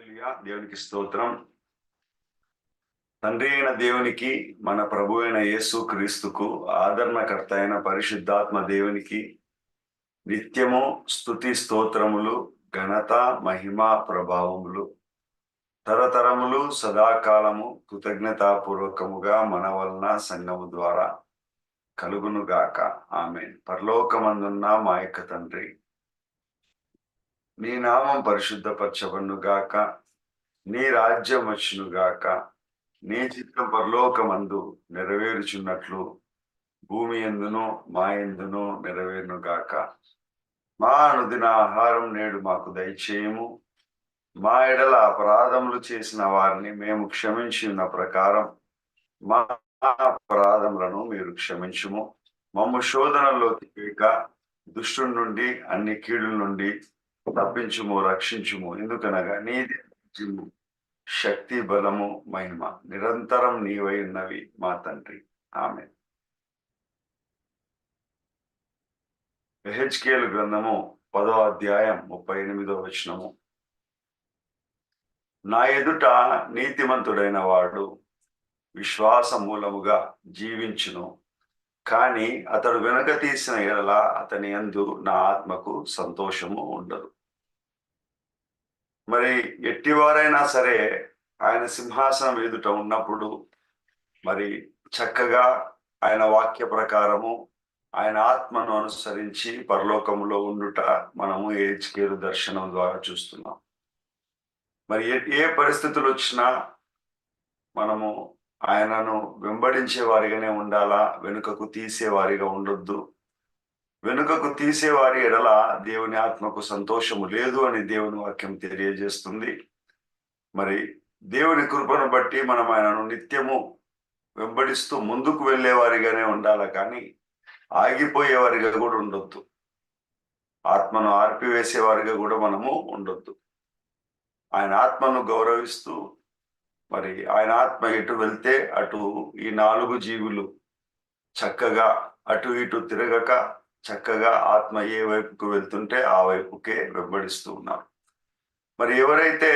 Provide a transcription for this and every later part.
హల్లెలూయా. దేవునికి స్తోత్రం. తండ్రి అయిన దేవునికి, మన ప్రభు అయిన యేసు క్రీస్తుకు, ఆదరణకర్త అయిన పరిశుద్ధాత్మ దేవునికి నిత్యము స్తుతి స్తోత్రములు, ఘనత, మహిమ, ప్రభావములు తరతరములు సదాకాలము కృతజ్ఞతాపూర్వకముగా మన వలన సంఘము ద్వారా కలుగునుగాక. ఆమేన్. పరలోకమందున్న మా యొక్క తండ్రి, నీ నామం పరిశుద్ధపరచబడునుగాక, నీ రాజ్యం వచ్చునుగాక, నీ చిత్తం పరలోకమందు నెరవేరుచున్నట్లు భూమి యందును మా యందును నెరవేరునుగాక. మా అనుదిన ఆహారం నేడు మాకు దయచేయము. మా ఎడల అపరాధములు చేసిన వారిని మేము క్షమించి ఉన్న ప్రకారం మా అపరాధములను మీరు క్షమించుము. మమ్ము శోధనలోకి తేక దుష్టుని నుండి, అన్ని కీడుల నుండి తప్పించుము, రక్షించుము. ఎందుకనగా నీది రాజ్యము, శక్తి, బలము, మహిమ నిరంతరం నీవై ఉన్నవి మా తండ్రి. ఆమేన్. యెహెజ్కేలు గ్రంథము 10వ అధ్యాయం 38వ వచనము. నా ఎదుట నీతిమంతుడైన వాడు విశ్వాస మూలముగా జీవించును, కానీ అతడు వెనుక తీసిన ఎడల అతని యందు నా ఆత్మకు సంతోషము ఉండదు. మరి ఎట్టివారైనా సరే ఆయన సింహాసనం ఎదుట ఉన్నప్పుడు మరి చక్కగా ఆయన వాక్య ప్రకారము ఆయన ఆత్మను అనుసరించి పరలోకములో ఉండుట మనము యెహెజ్కేలు దర్శనం ద్వారా చూస్తున్నాం. మరి ఏ పరిస్థితులు వచ్చినా మనము ఆయనను వెంబడించే వారిగానే ఉండాలా, వెనుకకు తీసేవారిగా ఉండొద్దు. వెనుకకు తీసేవారి ఎడల దేవుని ఆత్మకు సంతోషము లేదు అని దేవుని వాక్యం తెలియజేస్తుంది. మరి దేవుని కృపను బట్టి మనం ఆయనను నిత్యము వెంబడిస్తూ ముందుకు వెళ్ళే వారిగానే ఉండాలి, కానీ ఆగిపోయేవారిగా కూడా ఉండొద్దు. ఆత్మను ఆర్పివేసేవారిగా కూడా మనము ఉండొద్దు. ఆయన ఆత్మను గౌరవిస్తూ మరి ఆయన ఆత్మ ఎటు వెళ్తే అటు ఈ 4 జీవులు చక్కగా అటు ఇటు తిరగక చక్కగా ఆత్మ ఏ వైపుకు వెళ్తుంటే ఆ వైపుకే వెంబడిస్తూ ఉన్నారు. మరి ఎవరైతే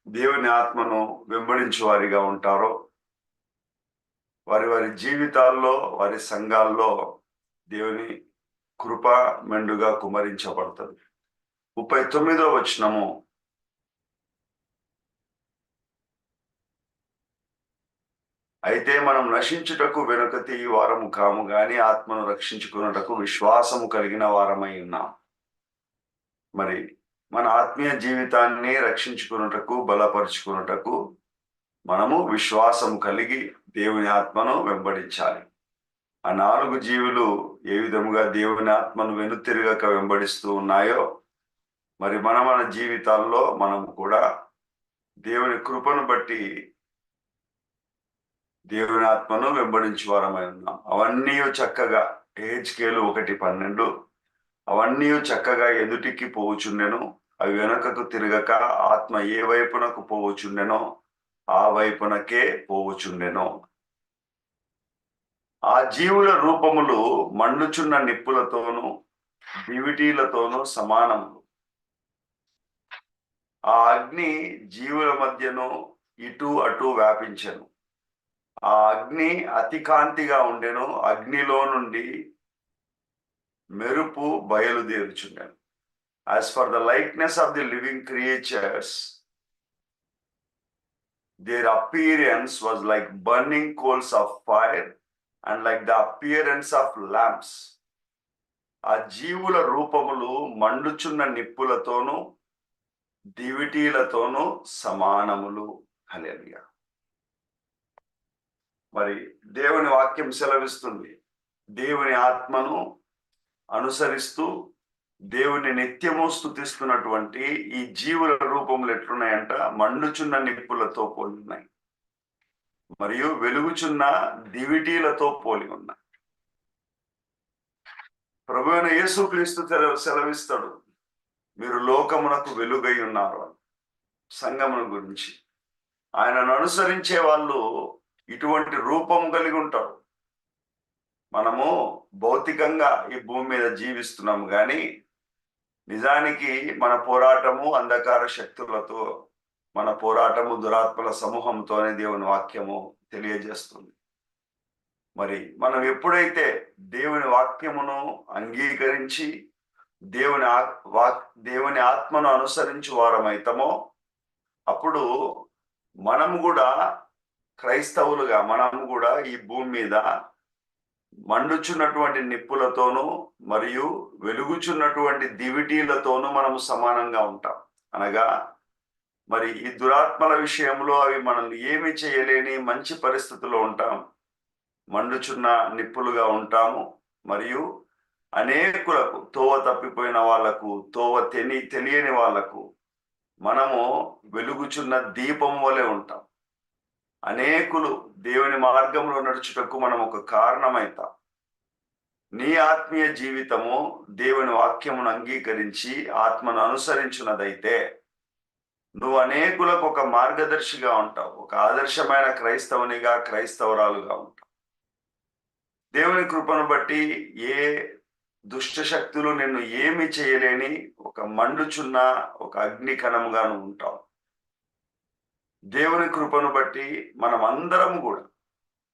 దేవుని ఆత్మను వెంబడించే వారిగా ఉంటారో వారి వారి జీవితాల్లో, వారి సంఘాల్లో దేవుని కృప మెండుగా కుమరించబడుతుంది. 39వ వచనము. అయితే మనం నశించుటకు వెనుక తీయి వారము కాము గాని ఆత్మను రక్షించుకున్నటకు విశ్వాసము కలిగిన వారమై ఉన్నాం. మరి మన ఆత్మీయ జీవితాన్ని రక్షించుకున్నటకు, బలపరుచుకున్నటకు మనము విశ్వాసం కలిగి దేవుని ఆత్మను వెంబడించాలి. ఆ 4 జీవులు ఏ విధముగా దేవుని ఆత్మను వెనుతిరగక వెంబడిస్తూ ఉన్నాయో మరి మన జీవితాల్లో మనము కూడా దేవుని కృపను బట్టి దేవుని ఆత్మను వెంబడించే వారమై ఉన్నాం. అవన్నీ చక్కగా యెహెజ్కేలు 1:12 అవన్నీ చక్కగా ఎదుటికి పోవుచుండెను, అవి వెనుకకు తిరగక ఆత్మ ఏ వైపునకు పోవుచుండెనో ఆ వైపునకే పోవుచుండెను. ఆ జీవుల రూపములు మండుచున్న నిప్పులతోనూ దివిటీలతోనూ సమానములు. ఆ అగ్ని జీవుల మధ్యను ఇటు అటు వ్యాపించెను. ఆ అగ్ని అతి కాంతిగా ఉండెను, అగ్నిలో నుండి మెరుపు బయలుదేరుచుండెను. As for the likeness of the living creatures, their appearance was like burning coals of fire and like the appearance of lamps. ఆ జీవుల రూపములు మండుచున్న నిప్పులతోనూ దివిటీలతోనూ సమానములు. హల్లెలూయా. మరి దేవుని వాక్యం సెలవిస్తుంది, దేవుని ఆత్మను అనుసరిస్తూ దేవుని నిత్యము స్తుతిస్తున్నటువంటి ఈ జీవుల రూపములు ఎట్లున్నాయంట? మండుచున్న నిప్పులతో పోలి ఉన్నాయి, మరియు వెలుగుచున్న దివిటీలతో పోలి ఉన్నాయి. ప్రభువైన యేసుక్రీస్తు సెలవిస్తాడు, మీరు లోకమునకు వెలుగై ఉన్నారు అని. సంఘమును గురించి ఆయనను అనుసరించే వాళ్ళు ఇటువంటి రూపం కలిగి ఉంటారు. మనము భౌతికంగా ఈ భూమి మీద జీవిస్తున్నాము, కానీ నిజానికి మన పోరాటము అంధకార శక్తులతో మన పోరాటము దురాత్మల సమూహంతోనే దేవుని వాక్యము తెలియజేస్తుంది. మరి మనం ఎప్పుడైతే దేవుని వాక్యమును అంగీకరించి దేవుని ఆత్మను అనుసరించి వారమైతామో అప్పుడు మనము కూడా క్రైస్తవులుగా మనము కూడా ఈ భూమి మీద మండుచున్నటువంటి నిప్పులతోనూ మరియు వెలుగుచున్నటువంటి దివిటీలతోనూ మనము సమానంగా ఉంటాం. అనగా మరి ఈ దురాత్మల విషయంలో అవి మనల్ని ఏమి చేయలేని మంచి పరిస్థితుల్లో ఉంటాం, మండుచున్న నిప్పులుగా ఉంటాము. మరియు అనేకులకు తోవ తప్పిపోయిన వాళ్లకు, తెలియని వాళ్లకు మనము వెలుగుచున్న దీపం వలె ఉంటాం. అనేకులు దేవుని మార్గంలో నడుచుటకు మనం ఒక కారణమైతాం. నీ ఆత్మీయ జీవితము దేవుని వాక్యమును అంగీకరించి ఆత్మను అనుసరించున్నదైతే నువ్వు అనేకులకు ఒక మార్గదర్శిగా ఉంటావు, ఒక ఆదర్శమైన క్రైస్తవునిగా, క్రైస్తవురాలుగా ఉంటావు. దేవుని కృపను బట్టి ఏ దుష్ట శక్తులు నిన్ను ఏమి చేయలేని ఒక మండుచున్న ఒక అగ్ని కణముగా నువ్వు ఉంటావు. దేవుని కృపను బట్టి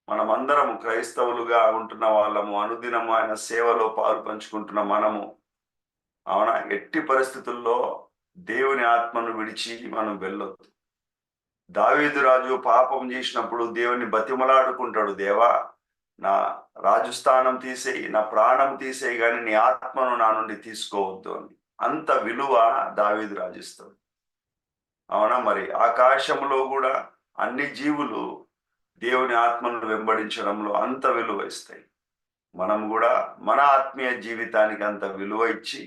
మనమందరము క్రైస్తవులుగా ఉంటున్న వాళ్ళము, అనుదినము ఆయన సేవలో పాలు పంచుకుంటున్న మనము, అవునా, ఎట్టి పరిస్థితుల్లో దేవుని ఆత్మను విడిచి మనం వెళ్ళొద్దు. దావీదు రాజు పాపం చేసినప్పుడు దేవుని బతిమలాడుకుంటాడు, దేవా నా రాజు స్థానం తీసేయి, నా ప్రాణం తీసేయి, కానీ నీ ఆత్మను నా నుండి తీసుకోవద్దు అని. అంత విలువ దావీదు రాజిస్తాడు. అవునా, మరి ఆకాశంలో కూడా అన్ని జీవులు దేవుని ఆత్మను వెంబడించడంలో అంత విలువ ఇస్తాయి. మనం కూడా మన ఆత్మీయ జీవితానికి అంత విలువ ఇచ్చి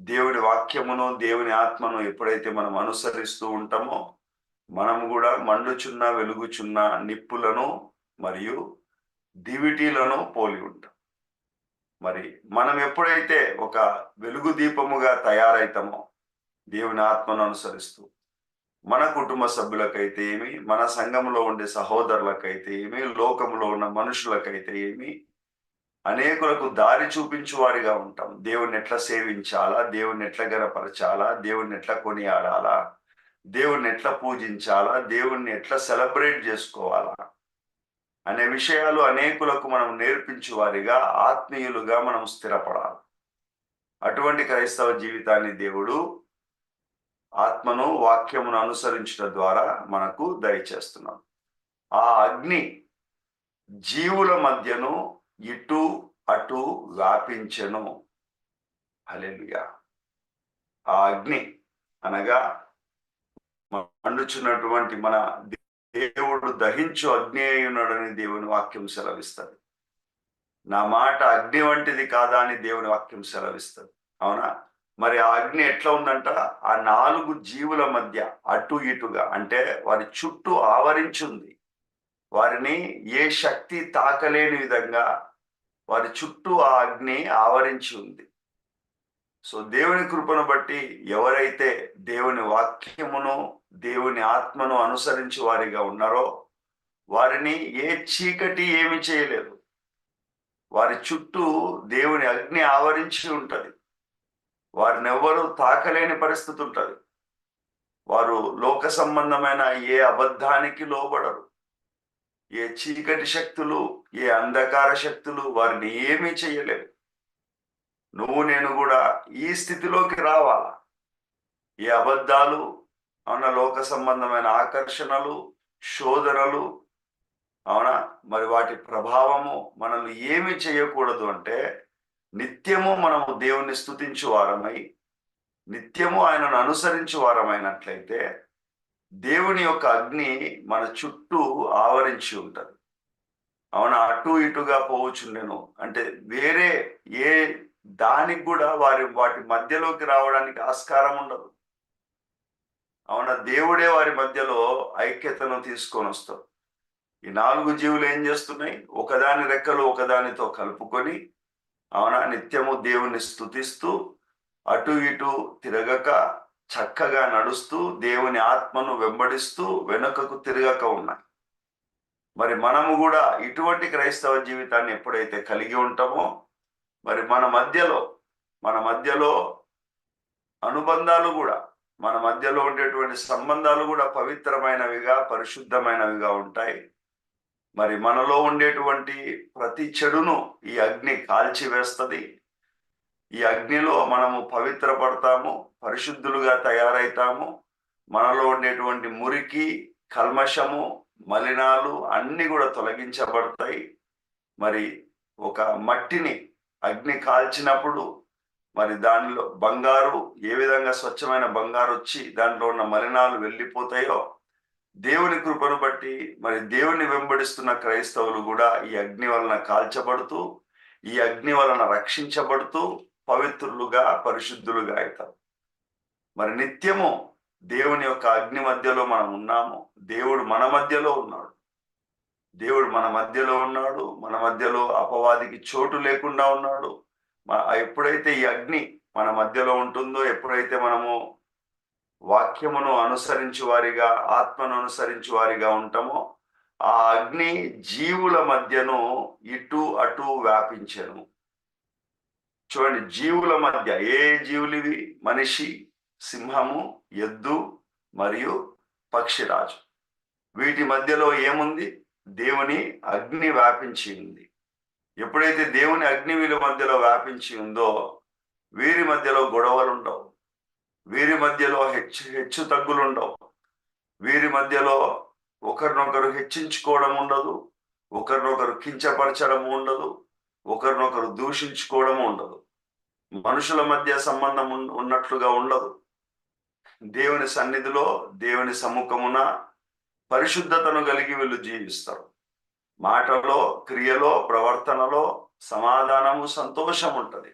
దేవుని వాక్యమును, దేవుని ఆత్మను ఎప్పుడైతే మనం అనుసరిస్తూ ఉంటామో మనం కూడా మండుచున్న వెలుగుచున్న నిప్పులను మరియు దివిటీలను పోలి ఉంటాం. మరి మనం ఎప్పుడైతే ఒక వెలుగు దీపముగా తయారైతామో దేవుని ఆత్మను అనుసరిస్తూ, మన కుటుంబ సభ్యులకైతే ఏమి, మన సంఘంలో ఉండే సహోదరులకైతే ఏమి, లోకంలో ఉన్న మనుషులకైతే ఏమి, అనేకులకు దారి చూపించు వారిగా ఉంటాం. దేవుణ్ణి ఎట్లా సేవించాలా, దేవుణ్ణి ఎట్లా గనపరచాలా, దేవుణ్ణి ఎట్లా కొనియాడాలా, దేవుణ్ణి ఎట్లా పూజించాలా, దేవుణ్ణి ఎట్లా సెలబ్రేట్ చేసుకోవాలా అనే విషయాలు అనేకులకు మనం నేర్పించు వారిగా, ఆత్మీయులుగా మనం స్థిరపడాలి. అటువంటి క్రైస్తవ జీవితాన్ని దేవుడు ఆత్మను, వాక్యమును అనుసరించడం ద్వారా మనకు దయచేస్తున్నాం. ఆ అగ్ని జీవుల మధ్యను ఇటు అటు వ్యాపించెను. హల్లెలూయా. ఆ అగ్ని అనగా మండుచున్నటువంటి మన దేవుడు దహించు అగ్ని అయి ఉన్నాడని దేవుని వాక్యం సెలవిస్తుంది. నా మాట అగ్ని వంటిది కాదా అని దేవుని వాక్యం సెలవిస్తుంది. అవునా, మరి ఆ అగ్ని ఎట్లా ఉందంట, ఆ 4 జీవుల మధ్య అటు ఇటుగా, అంటే వారి చుట్టూ ఆవరించింది. వారిని ఏ శక్తి తాకలేని విధంగా వారి చుట్టూ ఆ అగ్ని ఆవరించి ఉంది. సో దేవుని కృపను బట్టి ఎవరైతే దేవుని వాక్యమును, దేవుని ఆత్మను అనుసరించి వారిగా ఉన్నారో వారిని ఏ చీకటి ఏమి చేయలేదు. వారి చుట్టూ దేవుని అగ్ని ఆవరించి ఉంటది. వారిని ఎవ్వరూ తాకలేని పరిస్థితి ఉంటుంది. వారు లోక సంబంధమైన ఏ అబద్ధానికి లోబడరు. ఏ చీకటి శక్తులు, ఏ అంధకార శక్తులు వారిని ఏమీ చేయలేవు. నువ్వు నేను కూడా ఈ స్థితిలోకి రావాలా. ఏ అబద్ధాలు, అవునా, లోక సంబంధమైన ఆకర్షణలు, శోధనలు, అవునా, మరి వాటి ప్రభావము మనల్ని ఏమి చేయకూడదు అంటే నిత్యము మనము దేవుణ్ణి స్తుతించు వారమై, నిత్యము ఆయనను అనుసరించు వారమైనట్లయితే దేవుని యొక్క అగ్ని మన చుట్టూ ఆవరించి ఉంటది. అవునా, అటు ఇటుగా పోవచ్చుండెను అంటే వేరే ఏ దానికి కూడా వాటి మధ్యలోకి రావడానికి ఆస్కారం ఉండదు. అవునా, దేవుడే వారి మధ్యలో ఐక్యతను తీసుకొని వస్తాడు. ఈ 4 జీవులు ఏం చేస్తున్నాయి, ఒకదాని రెక్కలు ఒకదానితో కలుపుకొని, అవునా, నిత్యము దేవుణ్ణి స్తుతిస్తూ అటు ఇటు తిరగక చక్కగా నడుస్తూ దేవుని ఆత్మను వెంబడిస్తూ వెనుకకు తిరగక ఉన్నాయి. మరి మనము కూడా ఇటువంటి క్రైస్తవ జీవితాన్ని ఎప్పుడైతే కలిగి ఉంటామో మరి మన మధ్యలో అనుబంధాలు కూడా మన మధ్యలో ఉండేటువంటి సంబంధాలు కూడా పవిత్రమైనవిగా, పరిశుద్ధమైనవిగా ఉంటాయి. మరి మనలో ఉండేటువంటి ప్రతి చెడును ఈ అగ్ని కాల్చివేస్తుంది. ఈ అగ్నిలో మనము పవిత్రపడతాము, పరిశుద్ధులుగా తయారైతాము. మనలో ఉండేటువంటి మురికి, కల్మషము, మలినాలు అన్ని కూడా తొలగించబడతాయి. మరి ఒక మట్టిని అగ్ని కాల్చినప్పుడు మరి దానిలో బంగారు ఏ విధంగా స్వచ్ఛమైన బంగారు వచ్చి దాంట్లో ఉన్న మలినాలు వెళ్ళిపోతాయో, దేవుని కృపను బట్టి మరి దేవుని వెంబడిస్తున్న క్రైస్తవులు కూడా ఈ అగ్ని వలన కాల్చబడుతూ, ఈ అగ్ని వలన రక్షించబడుతూ పవిత్రులుగా, పరిశుద్ధులుగా అవుతారు. మరి నిత్యము దేవుని యొక్క అగ్ని మధ్యలో మనం ఉన్నాము. దేవుడు మన మధ్యలో ఉన్నాడు. దేవుడు మన మధ్యలో ఉన్నాడు. మన మధ్యలో అపవాదికి చోటు లేకుండా ఉన్నాడు. ఎప్పుడైతే ఈ అగ్ని మన మధ్యలో ఉంటుందో, ఎప్పుడైతే మనము వాక్యమును అనుసరించు వారిగా, ఆత్మను అనుసరించు వారిగా ఉంటామో, ఆ అగ్ని జీవుల మధ్యను ఇటు అటు వ్యాపించెను. చూడండి, జీవుల మధ్య ఏ జీవులు ఇవి? మనిషి, సింహము, ఎద్దు మరియు పక్షిరాజు. వీటి మధ్యలో ఏముంది? దేవుని అగ్ని వ్యాపించి ఉంది. ఎప్పుడైతే దేవుని అగ్ని వీళ్ళ మధ్యలో వ్యాపించి ఉందో, వీరి మధ్యలో గొడవలు ఉండవు, వీరి మధ్యలో హెచ్చు తగ్గులు ఉండవు, వీరి మధ్యలో ఒకరినొకరు హెచ్చించుకోవడం ఉండదు, ఒకరినొకరు కించపరచడం ఉండదు, ఒకరినొకరు దూషించుకోవడం ఉండదు, మనుషుల మధ్య సంబంధం ఉన్నట్లుగా ఉండదు. దేవుని సన్నిధిలో, దేవుని సముఖమున పరిశుద్ధతను కలిగి వీళ్ళు జీవిస్తారు. మాటలో, క్రియలో, ప్రవర్తనలో సమాధానము, సంతోషం ఉంటుంది.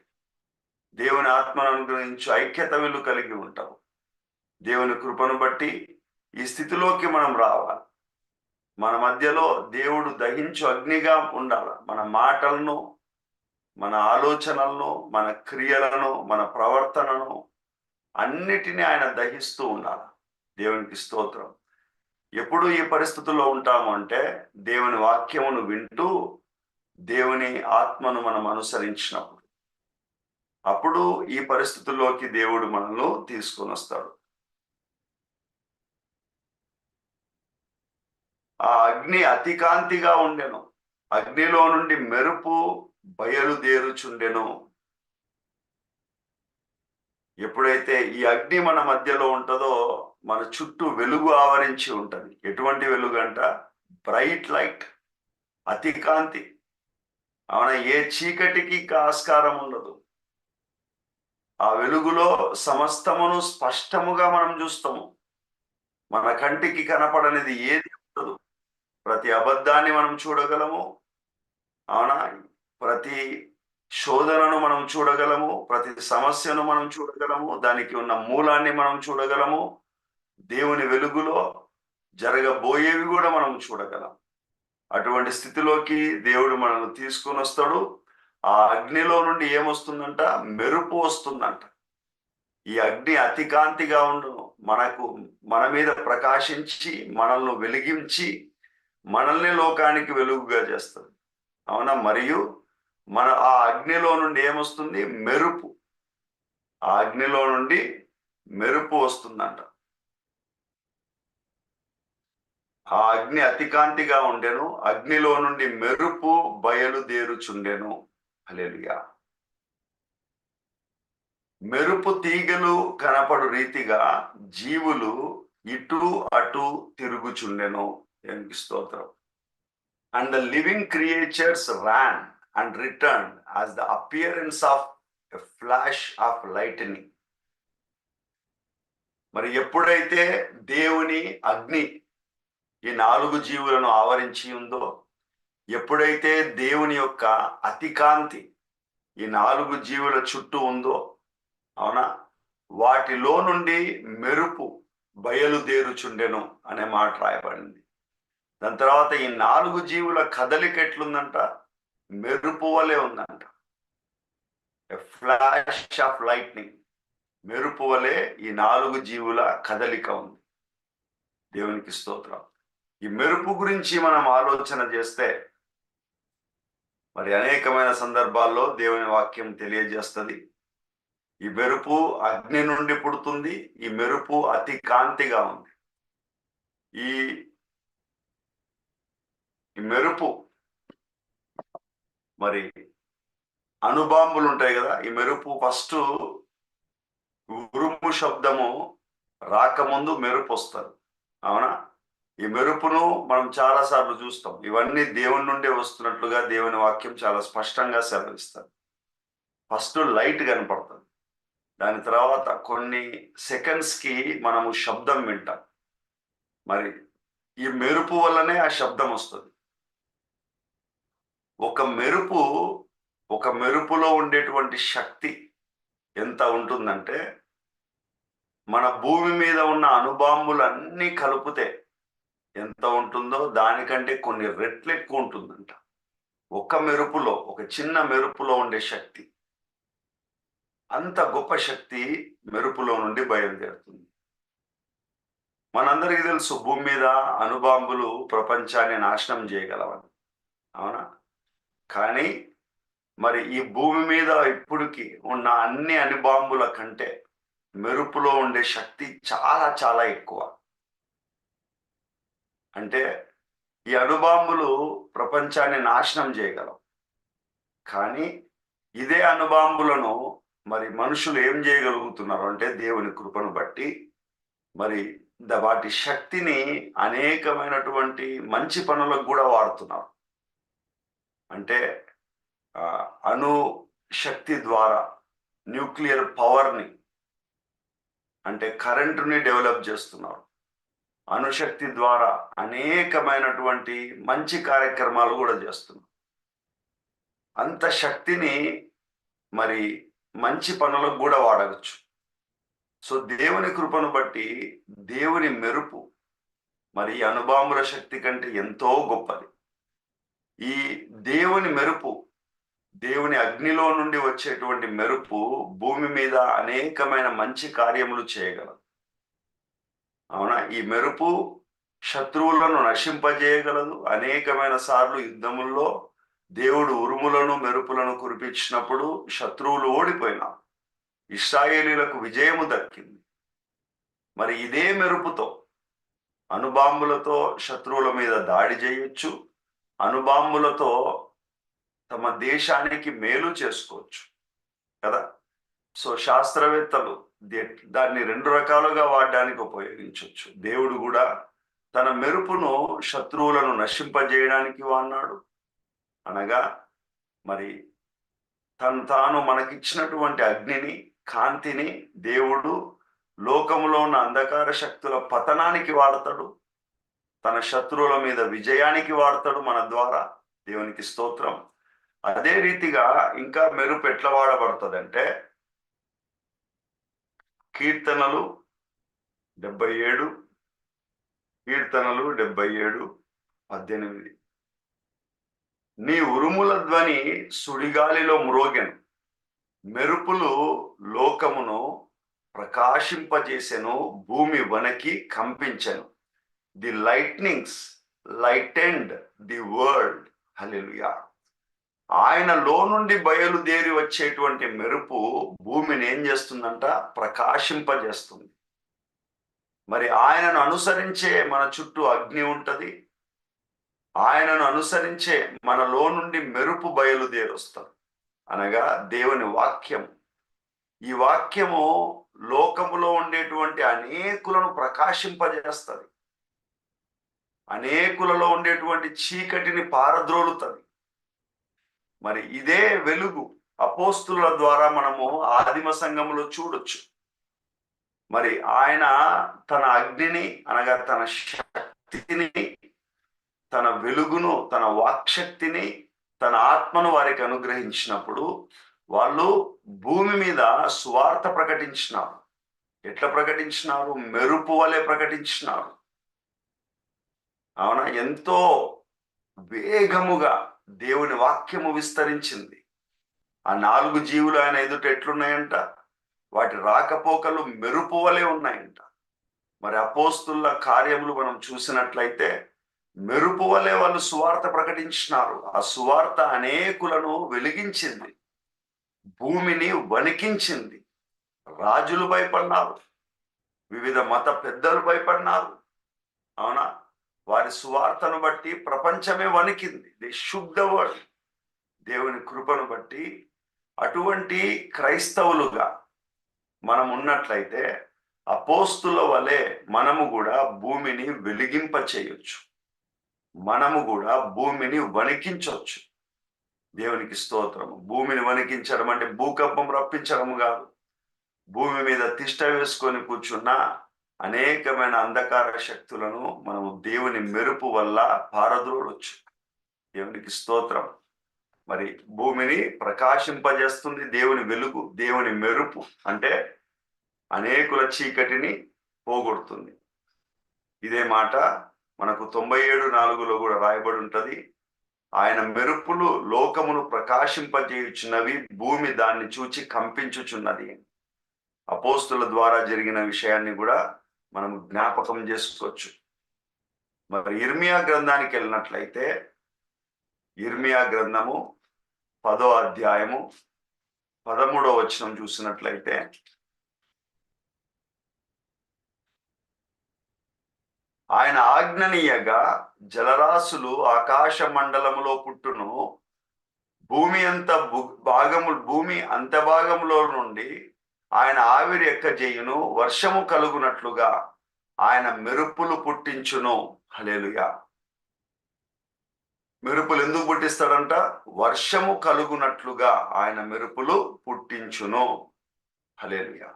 దేవుని ఆత్మను అనుగ్రహించు ఐక్యత వీళ్ళు కలిగి ఉంటారు. దేవుని కృపను బట్టి ఈ స్థితిలోకి మనం రావాలి. మన మధ్యలో దేవుడు దహించు అగ్నిగా ఉండాలి. మన మాటలను, మన ఆలోచనలను, మన క్రియలను, మన ప్రవర్తనను అన్నిటినీ ఆయన దహిస్తూ ఉండాలి. దేవునికి స్తోత్రం. ఎప్పుడు ఈ పరిస్థితుల్లో ఉంటాము అంటే, దేవుని వాక్యమును వింటూ దేవుని ఆత్మను మనం అనుసరించినప్పుడు. అప్పుడు ఈ పరిస్థితుల్లోకి దేవుడు మనల్ని తీసుకొని వస్తాడు. ఆ అగ్ని అతి కాంతిగా ఉండెను, అగ్నిలో నుండి మెరుపు బయలుదేరుచుండెను. ఎప్పుడైతే ఈ అగ్ని మన మధ్యలో ఉంటుందో, మన చుట్టూ వెలుగు ఆవరించి ఉంటుంది. ఎటువంటి వెలుగు అంట? బ్రైట్ లైట్, అతి కాంతి. అవునా? ఏ చీకటికి ఆస్కారం ఉండదు. ఆ వెలుగులో సమస్తమును స్పష్టముగా మనం చూస్తాము. మన కంటికి కనపడనిది ఏది ఉండదు. ప్రతి అబద్ధాన్ని మనం చూడగలము. అవునా? ప్రతి శోధనను మనం చూడగలము, ప్రతి సమస్యను మనం చూడగలము, దానికి ఉన్న మూలాన్ని మనం చూడగలము. దేవుని వెలుగులో జరగబోయేవి కూడా మనం చూడగలం. అటువంటి స్థితిలోకి దేవుడు మనల్ని తీసుకొని వస్తాడు. ఆ అగ్నిలో నుండి ఏమొస్తుందంట? మెరుపు వస్తుందంట. ఈ అగ్ని అతి కాంతిగా ఉండును, మన మీద ప్రకాశించి, మనల్ని వెలిగించి, మనల్ని లోకానికి వెలుగుగా చేస్తుంది. అవునా? మరియు ఆ అగ్నిలో నుండి ఏమొస్తుంది? మెరుపు. ఆ అగ్నిలో నుండి మెరుపు వస్తుందంట. ఆ అగ్ని అతి కాంతిగా ఉండెను, అగ్నిలో నుండి మెరుపు బయలుదేరుచుండెను. హల్లెలూయా. మెరుపు తీగలు కనపడు రీతిగా జీవులు ఇటు అటు తిరుగుచుండెను. దేవునికి స్తోత్రం. And the living creatures ran and returned as the appearance of a flash of lightning. మరి ఎప్పుడైతే దేవుని అగ్ని ఈ 4 జీవులను ఆవరించి ఉందో, ఎప్పుడైతే దేవుని యొక్క అతి కాంతి ఈ 4 జీవుల చుట్టూ ఉందో, అవునా, వాటిలో నుండి మెరుపు బయలుదేరుచుండెను అనే మాట రాయబడింది. దాని తర్వాత ఈ 4 జీవుల కదలిక ఎట్లుందంట? మెరుపు వలె ఉందంట. ఎ ఫ్లాష్ ఆఫ్ లైట్నింగ్. మెరుపు వలె ఈ 4 జీవుల కదలిక ఉంది. దేవునికి స్తోత్రం. ఈ మెరుపు గురించి మనం ఆలోచన చేస్తే, మరి అనేకమైన సందర్భాల్లో దేవుని వాక్యం తెలియజేస్తుంది. ఈ మెరుపు అగ్ని నుండి పుడుతుంది. ఈ మెరుపు అతి కాంతిగా ఉంది. ఈ మెరుపు మరి అణుబాంబులు ఉంటాయి కదా, ఈ మెరుపు ఫస్ట్ ఉరుము శబ్దము రాకముందు మెరుపు వస్తుంది. అవునా? ఈ మెరుపును మనం చాలా సార్లు చూస్తాం. ఇవన్నీ దేవుని నుండి వస్తున్నట్లుగా దేవుని వాక్యం చాలా స్పష్టంగా సెలవిస్తారు. ఫస్ట్ లైట్ కనపడుతుంది, దాని తర్వాత కొన్ని సెకండ్స్కి మనము శబ్దం వింటాం. మరి ఈ మెరుపు వల్లనే ఆ శబ్దం వస్తుంది. ఒక మెరుపులో ఉండేటువంటి శక్తి ఎంత ఉంటుందంటే, మన భూమి మీద ఉన్న అణుబాంబులన్నీ కలిపితే ఎంత ఉంటుందో దానికంటే కొన్ని రెట్లు ఎక్కువ ఉంటుందంట. ఒక చిన్న మెరుపులో ఉండే శక్తి, అంత గొప్ప శక్తి మెరుపులో నుండి బయలుదేరుతుంది. మనందరికీ తెలుసు, భూమి మీద అణుబాంబులు ప్రపంచాన్ని నాశనం చేయగలవని. అవునా? కానీ మరి ఈ భూమి మీద ఇప్పటికి ఉన్న అన్ని అణుబాంబుల కంటే మెరుపులో ఉండే శక్తి చాలా చాలా ఎక్కువ. అంటే ఈ అణుబాంబులు ప్రపంచాన్ని నాశనం చేయగలవు, కానీ ఇదే అణుబాంబులను మరి మనుషులు ఏం చేయగలుగుతున్నారు అంటే, దేవుని కృపను బట్టి మరి వాటి శక్తిని అనేకమైనటువంటి మంచి పనులకు కూడా వాడుతున్నారు. అంటే అణు శక్తి ద్వారా న్యూక్లియర్ పవర్ని, అంటే కరెంటుని డెవలప్ చేస్తున్నారు. అణుశక్తి ద్వారా అనేకమైనటువంటి మంచి కార్యక్రమాలు కూడా చేస్తున్నారు. అంత శక్తిని మరి మంచి పనులకు కూడా వాడవచ్చు. సో దేవుని కృపను బట్టి దేవుని మెరుపు మరి అణుబాంబుల శక్తి కంటే ఎంతో గొప్పది. ఈ దేవుని మెరుపు, దేవుని అగ్నిలో నుండి వచ్చేటువంటి మెరుపు భూమి మీద అనేకమైన మంచి కార్యములు చేయగలదు. అవునా? ఈ మెరుపు శత్రువులను నశింపజేయగలదు. అనేకమైన సార్లు యుద్ధముల్లో దేవుడు ఉరుములను మెరుపులను కురిపించినప్పుడు శత్రువులు ఓడిపోయినారు, ఇశ్రాయేలీలకు విజయము దక్కింది. మరి ఇదే మెరుపుతో అణుబాంబులతో శత్రువుల మీద దాడి చేయొచ్చు, అణుబాంబులతో తమ దేశానికి మేలు చేసుకోవచ్చు కదా. సో శాస్త్రవేత్తలు దాన్ని రెండు రకాలుగా వాడడానికి ఉపయోగించవచ్చు. దేవుడు కూడా తన మెరుపును శత్రువులను నశింపజేయడానికి వాడినాడు. అనగా మరి తాను మనకిచ్చినటువంటి అగ్నిని, కాంతిని దేవుడు లోకములో ఉన్న అంధకార శక్తుల పతనానికి వాడతాడు, తన శత్రువుల మీద విజయానికి వాడతాడు మన ద్వారా. దేవునికి స్తోత్రం. అదే రీతిగా ఇంకా మెరుపు ఎట్లా వాడబడుతుందంటే, కీర్తనలు 77:18, నీ ఉరుముల ధ్వని సుడిగాలిలో మ్రోగెను, మెరుపులు లోకమును ప్రకాశింపజేసెను, భూమి వణకి కంపించెను. The lightnings lightened the world. Hallelujah. ఆయనలో నుండి బయలుదేరి వచ్చేటువంటి మెరుపు భూమిని ఏం చేస్తుందంట? ప్రకాశింపజేస్తుంది. మరి ఆయనను అనుసరించే మన చుట్టూ అగ్ని ఉంటది, ఆయనను అనుసరించే మనలో నుండి మెరుపు బయలుదేరి వస్తారు, అనగా దేవుని వాక్యం. ఈ వాక్యము లోకములో ఉండేటువంటి అనేకులను ప్రకాశింపజేస్తుంది, అనేకులలో ఉండేటువంటి చీకటిని పారద్రోలుతుంది. మరి ఇదే వెలుగు అపోస్తుల ద్వారా మనము ఆదిమ సంఘములో చూడొచ్చు. మరి ఆయన తన అగ్నిని, అనగా తన శక్తిని, తన వెలుగును, తన వాక్శక్తిని, తన ఆత్మను వారికి అనుగ్రహించినప్పుడు వాళ్ళు భూమి మీద సువార్త ప్రకటించినారు. ఎట్లా ప్రకటించినారు? మెరుపు వలె ప్రకటించినారు. అవునా? ఎంతో వేగముగా దేవుని వాక్యము విస్తరించింది. ఆ 4 జీవులు ఆయన ఎదుట ఎట్లున్నాయంట? వాటి రాకపోకలు మెరుపు వలె ఉన్నాయంట. మరి అపోస్తుల కార్యములు మనం చూసినట్లయితే మెరుపు వలె వాళ్ళు సువార్త ప్రకటించినారు. ఆ సువార్త అనేకులను వెలిగించింది, భూమిని వణికించింది. రాజులు భయపడినారు, వివిధ మత పెద్దలు భయపడినారు. అవునా? వారి సువార్తను బట్టి ప్రపంచమే వణికింది. The shook the world. దేవుని కృపను బట్టి అటువంటి క్రైస్తవులుగా మనం ఉన్నట్లయితే అపోస్తుల వలె మనము కూడా భూమిని వెలిగింప చేయొచ్చు, మనము కూడా భూమిని వణికించవచ్చు. దేవునికి స్తోత్రము. భూమిని వణికించడం అంటే భూకంపం రప్పించడం కాదు. భూమి మీద తిష్ట వేసుకొని కూర్చున్న అనేకమైన అంధకార శక్తులను మనము దేవుని మెరుపు వల్ల పారద్రోడొచ్చు. దేవునికి స్తోత్రం. మరి భూమిని ప్రకాశింపజేస్తుంది దేవుని వెలుగు, దేవుని మెరుపు అంటే అనేకుల చీకటిని పోగొడుతుంది. ఇదే మాట మనకు 97:4 కూడా రాయబడి ఉంటది. ఆయన మెరుపులు లోకమును ప్రకాశింపజేయుచున్నవి, భూమి దాన్ని చూచి కంపించుచున్నది. అపోస్తుల ద్వారా జరిగిన విషయాన్ని కూడా మనం జ్ఞాపకం చేసుకోవచ్చు. మరి ఇర్మియా గ్రంథానికి వెళ్ళినట్లయితే ఇర్మియా గ్రంథము 10వ అధ్యాయము 13వ వచనం చూసినట్లయితే, ఆయన ఆజ్ఞనీయగా జలరాశులు ఆకాశ మండలములో పుట్టును, భూమి అంత భాగములో నుండి ఆయన ఆవిరి ఎక్కజేయును, వర్షము కలుగునట్లుగా ఆయన మెరుపులు పుట్టించును. హల్లెలూయా. మెరుపులు ఎందుకు పుట్టిస్తాడంట? వర్షము కలుగునట్లుగా ఆయన మెరుపులు పుట్టించును. హల్లెలూయా.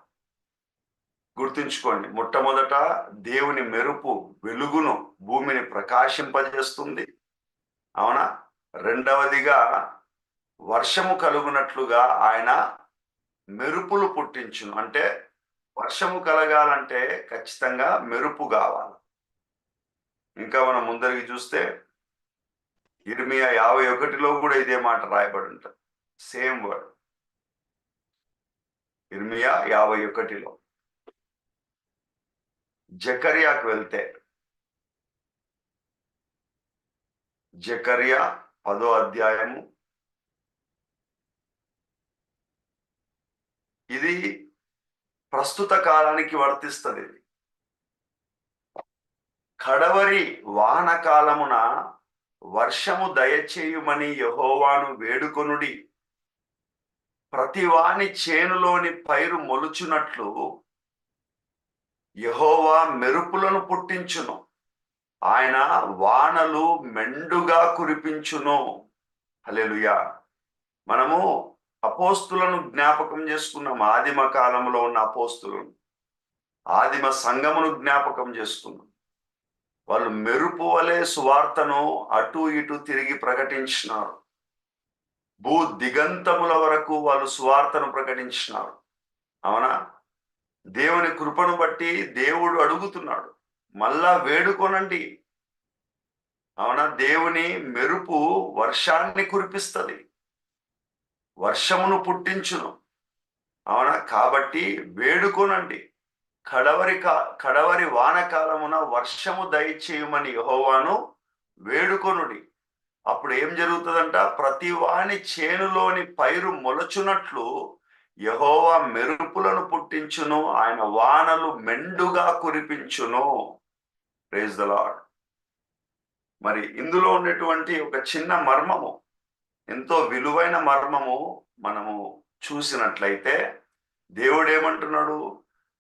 గుర్తుంచుకోండి, మొట్టమొదట దేవుని మెరుపు వెలుగును, భూమిని ప్రకాశింపజేస్తుంది. అవునా? రెండవదిగా వర్షము కలుగునట్లుగా ఆయన మెరుపులు పుట్టించును. అంటే వర్షము కలగాలంటే ఖచ్చితంగా మెరుపు కావాలి. ఇంకా మనం ముందరికి చూస్తే ఇర్మియా 51లో కూడా ఇదే మాట రాయబడి ఉంటుంది. Same word. ఇర్మియా 51లో. జకర్యాకు వెళ్తే జకర్యా 10వ అధ్యాయము, ఇది ప్రస్తుత కాలానికి వర్తిస్తుంది. కడవరి వానకాలమున వర్షము దయచేయుమని యెహోవాను వేడుకొనుడి, ప్రతివాని చేనులోని పైరు మొలుచున్నట్లు యెహోవా మెరుపులను పుట్టించును, ఆయన వానలు మెండుగా కురిపించును. హల్లెలూయా. మనము అపోస్తులను జ్ఞాపకం చేసుకున్నాం. ఆదిమ కాలంలో ఉన్న అపోస్తులను, ఆదిమ సంఘమును జ్ఞాపకం చేసుకున్నాం. వాళ్ళు మెరుపు వలె సువార్తను అటు ఇటు తిరిగి ప్రకటించినారు. భూ దిగంతముల వరకు వాళ్ళు సువార్తను ప్రకటించినారు. అవునా? దేవుని కృపను బట్టి దేవుడు అడుగుతున్నాడు, మళ్ళా వేడుకొనండి. అవునా? దేవుని మెరుపు వర్షాన్ని కురిపిస్తుంది, వర్షమును పుట్టించును. అవునా? కాబట్టి వేడుకొనండి. కడవరి వానకాలమున వర్షము దయచేయమని యెహోవాను వేడుకొనుడి. అప్పుడు ఏం జరుగుతుందంట? ప్రతి వాని చేనులోని పైరు మొలచున్నట్లు యెహోవా మెరుపులను పుట్టించును, ఆయన వానలు మెండుగా కురిపించును. Praise the lord. మరి ఇందులో ఉన్నటువంటి ఒక చిన్న మర్మము, ఎంతో విలువైన మర్మము మనము చూసినట్లయితే, దేవుడు ఏమంటున్నాడు?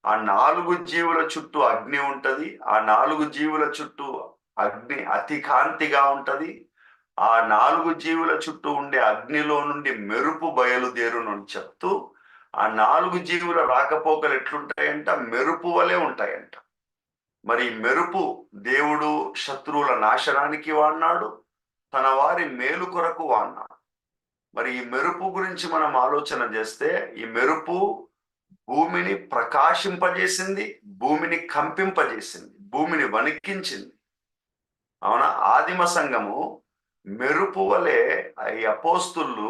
ఆ 4 జీవుల చుట్టూ అగ్ని ఉంటది. ఆ 4 జీవుల చుట్టూ అగ్ని అతి కాంతిగా ఉంటది. ఆ 4 జీవుల చుట్టూ ఉండే అగ్నిలో నుండి మెరుపు బయలుదేరును అని చెప్తూ, ఆ 4 జీవుల రాకపోకలు ఎట్లుంటాయంట? మెరుపు వలె ఉంటాయంట. మరి మెరుపు దేవుడు శత్రువుల నాశనానికి వాడినాడు, తన వారి మేలు కొరకు వాడినాడు. మరి ఈ మెరుపు గురించి మనం ఆలోచన చేస్తే, ఈ మెరుపు భూమిని ప్రకాశింపజేసింది, భూమిని కంపింపజేసింది, భూమిని వణికించింది. అవునా? ఆదిమ సంఘము మెరుపు వలె ఈ అపోస్తులు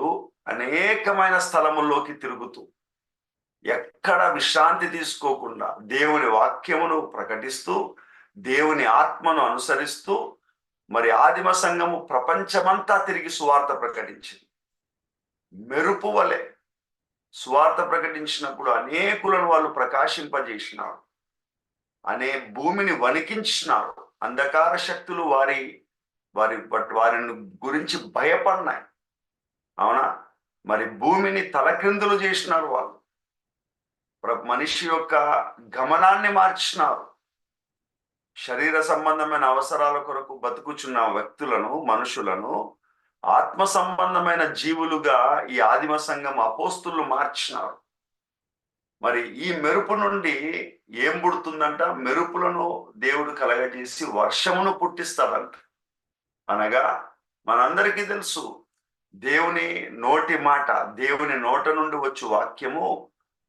అనేకమైన స్థలముల్లోకి తిరుగుతూ, ఎక్కడ విశ్రాంతి తీసుకోకుండా దేవుని వాక్యమును ప్రకటిస్తూ, దేవుని ఆత్మను అనుసరిస్తూ, మరి ఆదిమ సంఘము ప్రపంచమంతా తిరిగి సువార్త ప్రకటించింది. మెరుపు వలె సువార్త ప్రకటించినప్పుడు అనేకులను వాళ్ళు ప్రకాశింపజేసినారు. భూమిని వణికించినారు. అంధకార శక్తులు వారిని గురించి భయపడినాయి. అవునా? మరి భూమిని తలక్రిందులు చేసినారు వాళ్ళు. మనిషి యొక్క గమనాన్ని మార్చినారు. శరీర సంబంధమైన అవసరాల కొరకు బతుకుచున్న వ్యక్తులను, మనుషులను ఆత్మ సంబంధమైన జీవులుగా ఈ ఆదిమ సంఘం అపోస్తులు మార్చినారు. మరి ఈ మెరుపు నుండి ఏం పుడుతుందంట? మెరుపులను దేవుడు కలగజేసి వర్షమును పుట్టిస్తాడంట. అనగా మనందరికీ తెలుసు, దేవుని నోటి మాట, దేవుని నోట నుండి వచ్చు వాక్యము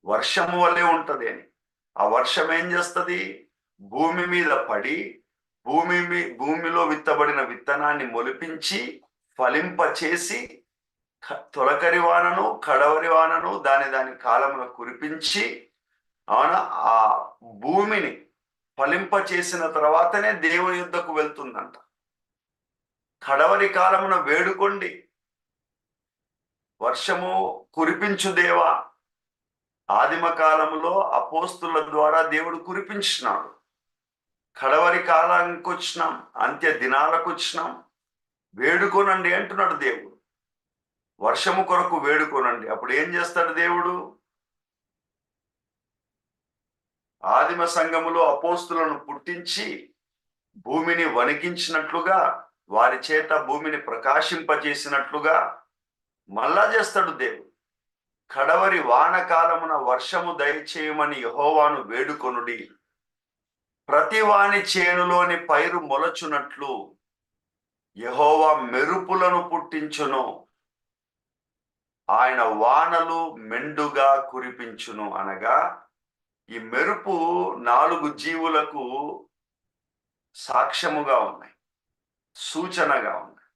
వర్షము వలె ఉంటది అని. ఆ వర్షం ఏం చేస్తుంది? భూమి మీద పడి భూమిలో విత్తబడిన విత్తనాన్ని మొలిపించి ఫలింపచేసి తొలకరి వానను కడవరి వానను దాని కాలంలో కురిపించి, అవునా, ఆ భూమిని ఫలింప చేసిన తర్వాతనే దేవుని యుద్ధకు వెళ్తుందంట. కడవరి కాలమున వేడుకోండి, వర్షము కురిపించు దేవా. ఆదిమ కాలంలో అపోస్తుల ద్వారా దేవుడు కురిపించినాడు. కడవరి కాలానికి వచ్చినాం, అంత్య దినాలకు వచ్చినాం, వేడుకోనండి అంటున్నాడు దేవుడు. వర్షము కొరకు వేడుకోనండి. అప్పుడు ఏం చేస్తాడు దేవుడు? ఆదిమ సంఘములో అపోస్తులను పుట్టించి భూమిని వణికించినట్లుగా, వారి చేత భూమిని ప్రకాశింపజేసినట్లుగా మళ్ళా చేస్తాడు దేవుడు. కడవరి వానకాలమున వర్షము దయచేయమని యెహోవాను వేడుకొనుడి. ప్రతి వాని చేనులోని పైరు మొలచునట్లు యెహోవా మెరుపులను పుట్టించును, ఆయన వానలు మెండుగా కురిపించును. అనగా ఈ మెరుపు 4 జీవులకు సాక్ష్యముగా ఉన్నాయి, సూచనగా ఉన్నాయి.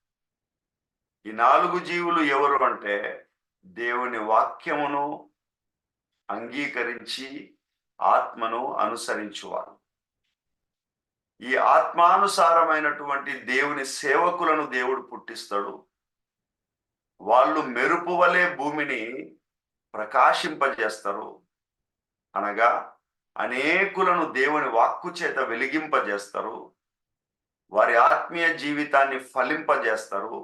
ఈ 4 జీవులు ఎవరు అంటే, దేవుని వాక్యమును అంగీకరించి ఆత్మను అనుసరించువారు. ఈ ఆత్మానుసారమైనటువంటి దేవుని సేవకులను దేవుడు పుట్టిస్తాడు. వాళ్ళు మెరుపు వలె భూమిని ప్రకాశింపజేస్తారు. అనగా అనేకులను దేవుని వాక్కు చేత వెలిగింపజేస్తారు. వారి ఆత్మీయ జీవితాన్ని ఫలింపజేస్తారు.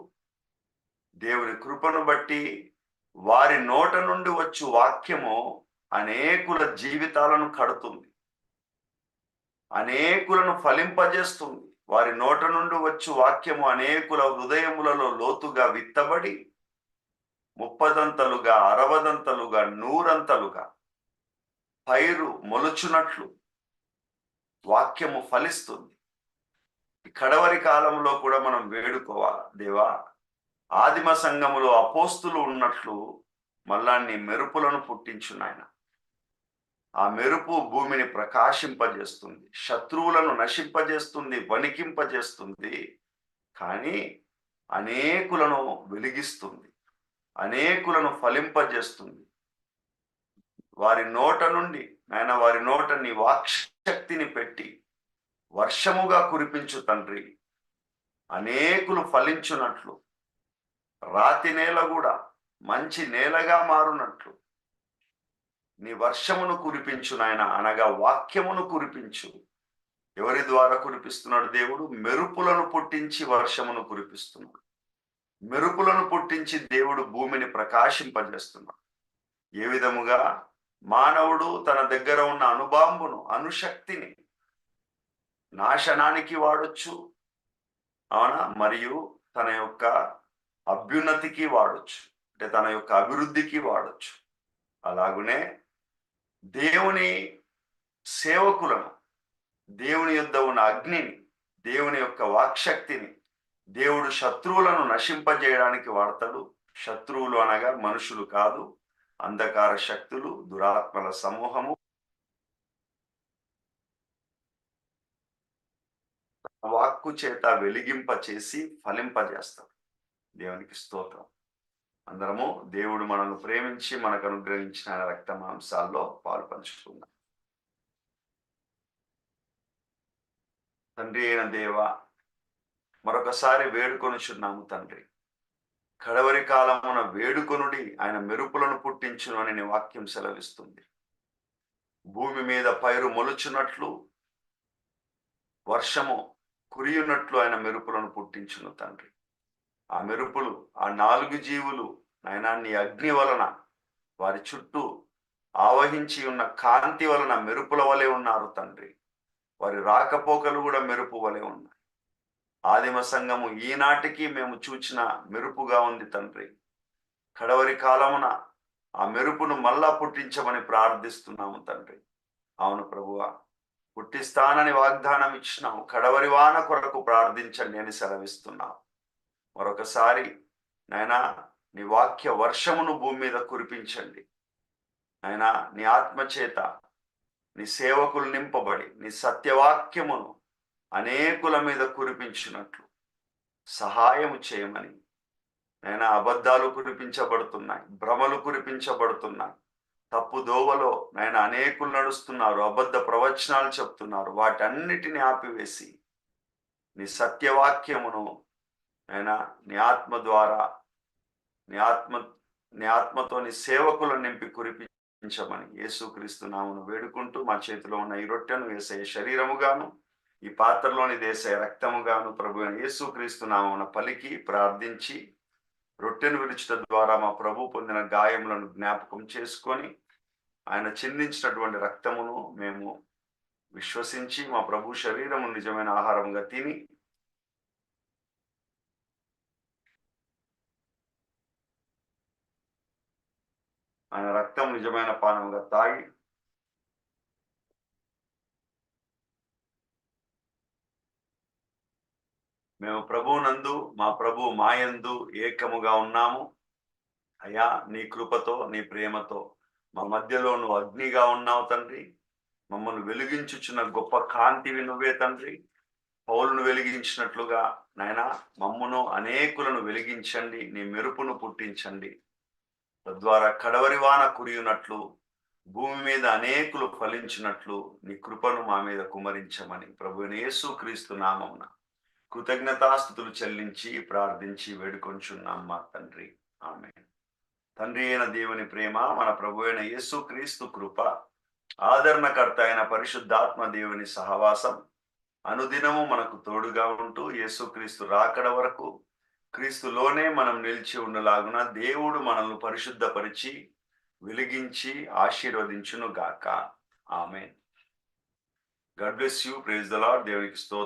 దేవుని కృపను బట్టి వారి నోట నుండి వచ్చు వాక్యము అనేకుల జీవితాలను కడుతుంది, అనేకులను ఫలింపజేస్తుంది. వారి నోట నుండి వచ్చు వాక్యము అనేకుల హృదయములలో లోతుగా విత్తబడి 30దంతలుగా, 60దంతలుగా, 100ంతలుగా పైరు మొలుచున్నట్లు వాక్యము ఫలిస్తుంది. కడవరి కాలంలో కూడా మనం వేడుకోవాలి, దేవా, ఆదిమ సంఘములో అపోస్తులు ఉన్నట్లు మళ్ళా నీ మెరుపులను పుట్టించు నాయన. ఆ మెరుపు భూమిని ప్రకాశింపజేస్తుంది, శత్రువులను నశింపజేస్తుంది, వణికింపజేస్తుంది. కానీ అనేకులను వెలిగిస్తుంది, అనేకులను ఫలింపజేస్తుంది. వారి నోట నుండి వారి నోట నీ వాక్శక్తిని పెట్టి వర్షముగా కురిపించు తండ్రి. అనేకులు ఫలించున్నట్లు, రాతి నేల కూడా మంచి నేలగా మారునట్లు నీ వర్షమును కురిపించు నాయన. అనగా వాక్యమును కురిపించు. ఎవరి ద్వారా కురిపిస్తున్నాడు దేవుడు? మెరుపులను పుట్టించి వర్షమును కురిపిస్తున్నాడు. మెరుపులను పుట్టించి దేవుడు భూమిని ప్రకాశింపజేస్తున్నాడు. ఏ విధముగా? మానవుడు తన దగ్గర ఉన్న అణుబాంబును, అణుశక్తిని నాశనానికి వాడొచ్చు, అవునా, మరియు తన యొక్క అభ్యున్నతికి వాడొచ్చు, అంటే తన యొక్క అభివృద్ధికి వాడొచ్చు. అలాగునే దేవుని సేవకులను, దేవుని యొద్ద ఉన్న అగ్నిని, దేవుని యొక్క వాక్శక్తిని దేవుడు శత్రువులను నశింపజేయడానికి వాడతాడు. శత్రువులు అనగా మనుషులు కాదు, అంధకార శక్తులు, దురాత్మల సమూహము. వాక్కు చేత వెలిగింపచేసి ఫలింపజేస్తాడు. దేవునికి స్తోత్రం. అందరము దేవుడు మనల్ని ప్రేమించి మనకు అనుగ్రహించిన రక్త మాంసాల్లో పాలు పంచుకుందాం. తండ్రి అయిన దేవ, మరొకసారి వేడుకొనుచున్నాము తండ్రి. కడవరి కాలమున వేడుకొనుడి, ఆయన మెరుపులను పుట్టించును అని నీ వాక్యం సెలవిస్తుంది. భూమి మీద పైరు మొలుచున్నట్లు, వర్షము కురియున్నట్లు ఆయన మెరుపులను పుట్టించును తండ్రి. ఆ మెరుపులు, ఆ 4 జీవులు నాయనా నీ అగ్ని వలన వారి చుట్టూ ఆవహించి ఉన్న కాంతి వలన మెరుపుల వలె ఉన్నారు తండ్రి. వారి రాకపోకలు కూడా మెరుపు వలె ఉన్నాయి. ఆదిమ సంఘము ఈనాటికి మేము చూచిన మెరుపుగా ఉంది తండ్రి. కడవరి కాలమున ఆ మెరుపును మళ్ళా పుట్టించమని ప్రార్థిస్తున్నాము తండ్రి. అవును ప్రభువా, పుట్టిస్తానని వాగ్దానం ఇచ్చినావు. కడవరి వాన కొరకు ప్రార్థించండి అని సెలవిస్తున్నావు. మరొకసారి నాయనా నీ వాక్య వర్షమును భూమి మీద కురిపించండి. నాయనా నీ ఆత్మచేత నీ సేవకులు నింపబడి నీ సత్యవాక్యమును అనేకుల మీద కురిపించినట్లు సహాయము చేయమని. నాయనా అబద్ధాలు కురిపించబడుతున్నాయి, భ్రమలు కురిపించబడుతున్నాయి. తప్పు దోవలో నాయన అనేకులు నడుస్తున్నారు, అబద్ధ ప్రవచనాలు చెప్తున్నారు. వాటన్నిటిని ఆపివేసి నీ సత్యవాక్యమును నాయనా నీ ఆత్మ ద్వారా నీ ఆత్మతో నీ సేవకులను నింపి కురిపించమని యేసుక్రీస్తు నామమున వేడుకుంటూ, మా చేతిలో ఉన్న ఈ రొట్టెను యేసయ్య శరీరముగాను, ఈ పాత్రలోని యేసయ్య రక్తముగాను ప్రభు అయిన యేసుక్రీస్తు నామమున పలికి ప్రార్థించి, రొట్టెను విరుచుట ద్వారా మా ప్రభు పొందిన గాయములను జ్ఞాపకం చేసుకొని, ఆయన చిందించినటువంటి రక్తమును మేము విశ్వసించి మా ప్రభు శరీరము నిజమైన ఆహారంగా తిని, ఆయన రక్తం నిజమైన పానంగా తాగి మేము ప్రభువునందు మా ప్రభు మాయందు ఏకముగా ఉన్నాము. అయ్యా నీ కృపతో నీ ప్రేమతో మా మధ్యలో నువ్వు అగ్నిగా ఉన్నావు తండ్రి. మమ్మల్ని వెలిగించుచున్న గొప్ప కాంతివి నువ్వే తండ్రి. పౌలును వెలిగించినట్లుగా నాయనా మమ్మును అనేకులను వెలిగించండి, నీ మెరుపును పుట్టించండి. తద్వారా కడవరి వాన కురియునట్లు, భూమి మీద అనేకులు ఫలించినట్లు నీ కృపను మా మీద కుమరించమని ప్రభువైన యేసుక్రీస్తు నామమున కృతజ్ఞతాస్తుతులు చెల్లించి ప్రార్థించి వేడుకొంచున్నాం మా తండ్రి. ఆమేన్. తండ్రి అయిన దేవుని ప్రేమ, మన ప్రభు అయిన యేసుక్రీస్తు కృప, ఆదరణకర్త అయిన పరిశుద్ధాత్మ దేవుని సహవాసం అనుదినము మనకు తోడుగా ఉంటూ యేసుక్రీస్తు రాకడ వరకు క్రీస్తులోనే మనం నిలిచి ఉండలాగున దేవుడు మనల్ని పరిశుద్ధపరిచి వెలిగించి ఆశీర్వదించును గాక. Amen. God bless you. Praise the Lord. దేవునికి స్తోత్రం.